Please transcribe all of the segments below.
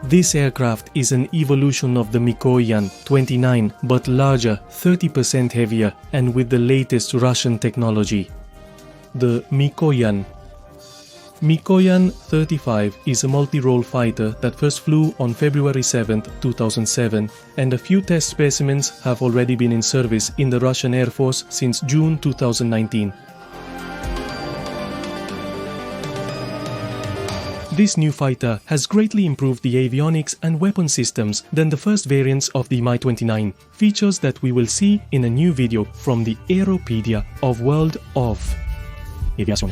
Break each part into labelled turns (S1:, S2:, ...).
S1: This aircraft is an evolution of the Mikoyan 29 but larger, 30% heavier and with the latest Russian technology. The Mikoyan MiG-35 is a multi-role fighter that first flew on February 7, 2007, and a few test specimens have already been in service in the Russian Air Force since June 2019. This new fighter has greatly improved the avionics and weapon systems than the first variants of the Mi-29, features that we will see in a new video from the Aeropedia of World of Aviation.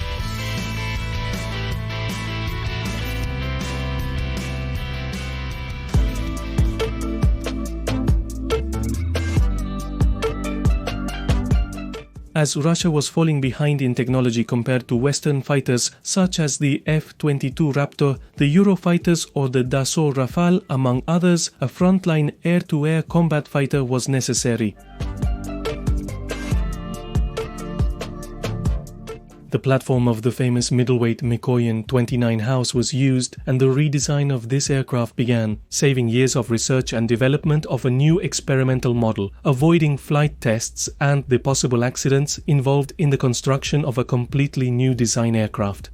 S1: As Russia was falling behind in technology compared to Western fighters such as the F-22 Raptor, the Eurofighters or the Dassault Rafale, among others, a frontline air-to-air combat fighter was necessary. The platform of the famous middleweight Mikoyan 29 house was used, and the redesign of this aircraft began, saving years of research and development of a new experimental model, avoiding flight tests and the possible accidents involved in the construction of a completely new design aircraft.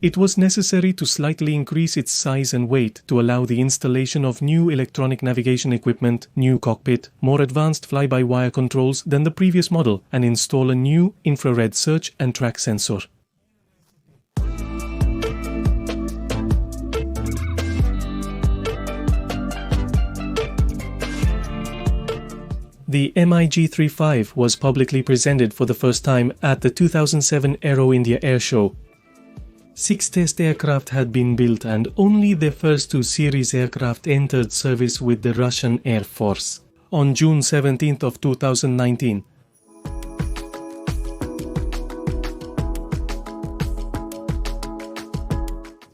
S1: It was necessary to slightly increase its size and weight to allow the installation of new electronic navigation equipment, new cockpit, more advanced fly-by-wire controls than the previous model, and install a new infrared search and track sensor. The MiG-35 was publicly presented for the first time at the 2007 Aero India Air Show. 6 test aircraft had been built and only the first 2 series aircraft entered service with the Russian Air Force on June 17 of 2019.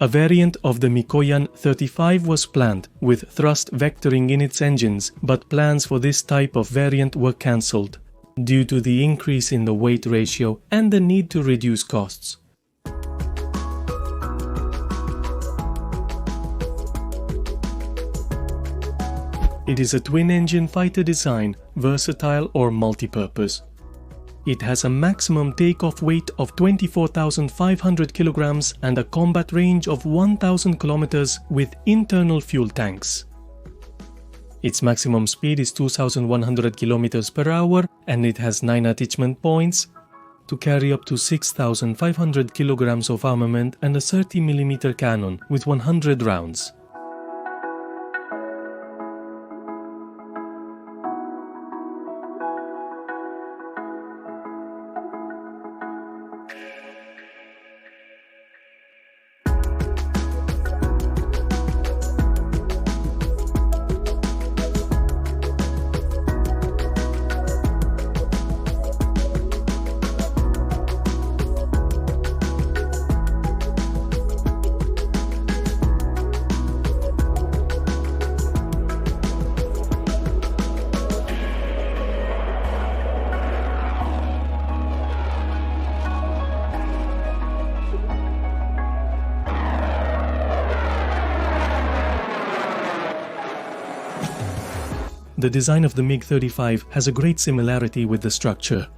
S1: A variant of the Mikoyan 35 was planned, with thrust vectoring in its engines, but plans for this type of variant were cancelled due to the increase in the weight ratio and the need to reduce costs. It is a twin-engine fighter design, versatile or multi-purpose. It has a maximum takeoff weight of 24,500 kilograms and a combat range of 1,000 kilometers with internal fuel tanks. Its maximum speed is 2,100 kilometers per hour, and it has 9 attachment points to carry up to 6,500 kilograms of armament and a 30mm cannon with 100 rounds. The design of the MiG-35 has a great similarity with the structure,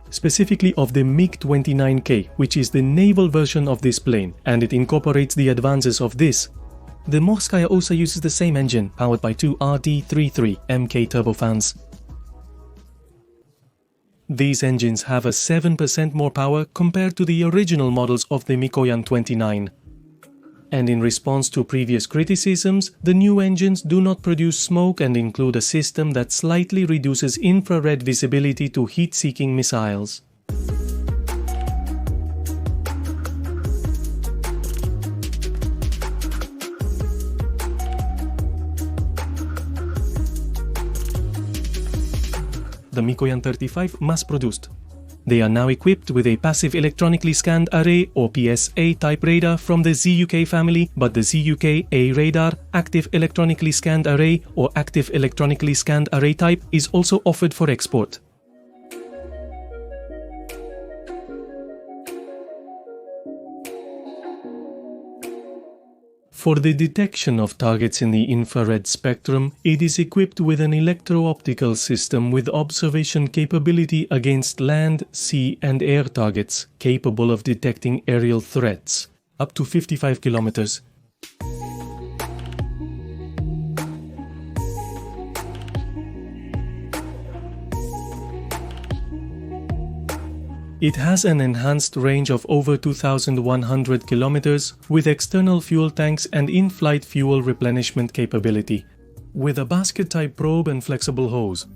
S1: specifically of the MiG-29K, which is the naval version of this plane, and it incorporates the advances of this. The Morskaya also uses the same engine, powered by 2 RD-33 MK turbofans. These engines have a 7% more power compared to the original models of the Mikoyan 29. And in response to previous criticisms, the new engines do not produce smoke and include a system that slightly reduces infrared visibility to heat-seeking missiles. The Mikoyan 35 mass-produced. They are now equipped with a passive electronically scanned array or PSA type radar from the ZUK family, but the ZUK A radar, active electronically scanned array or active electronically scanned array type, is also offered for export. For the detection of targets in the infrared spectrum, it is equipped with an electro-optical system with observation capability against land, sea and air targets, capable of detecting aerial threats, up to 55 kilometers. It has an enhanced range of over 2,100 kilometers with external fuel tanks and in-flight fuel replenishment capability, with a basket-type probe and flexible hose.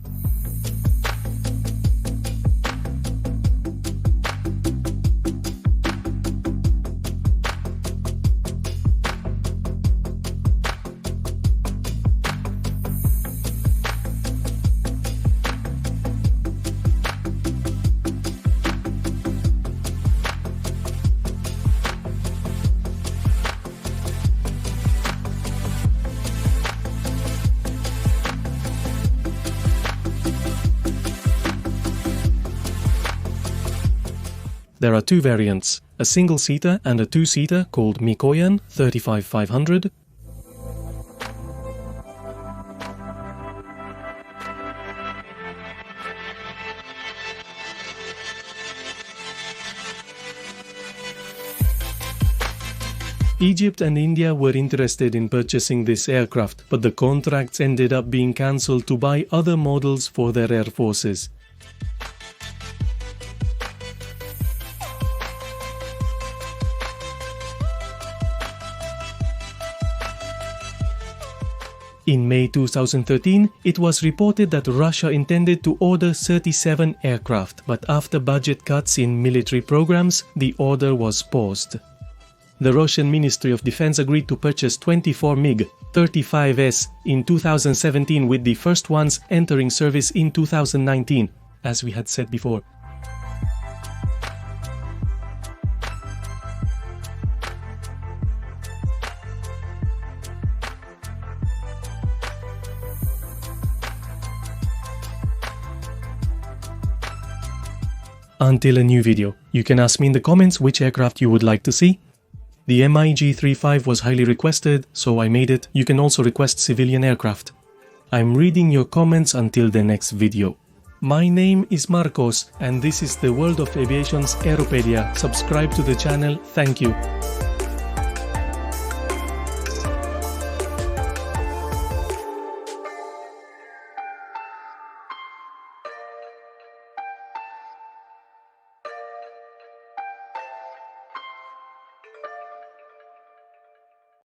S1: There are two variants, a single-seater and a two-seater called Mikoyan 35-500. Egypt and India were interested in purchasing this aircraft, but the contracts ended up being cancelled to buy other models for their air forces. In May 2013, it was reported that Russia intended to order 37 aircraft, but after budget cuts in military programs, the order was paused. The Russian Ministry of Defense agreed to purchase 24 MiG-35s in 2017, with the first ones entering service in 2019, as we had said before. Until a new video, you can ask me in the comments which aircraft you would like to see. The MiG-35 was highly requested, so I made it. You can also request civilian aircraft. I'm reading your comments until the next video. My name is Marcos and this is the World of Aviation's Aeropedia. Subscribe to the channel. Thank you.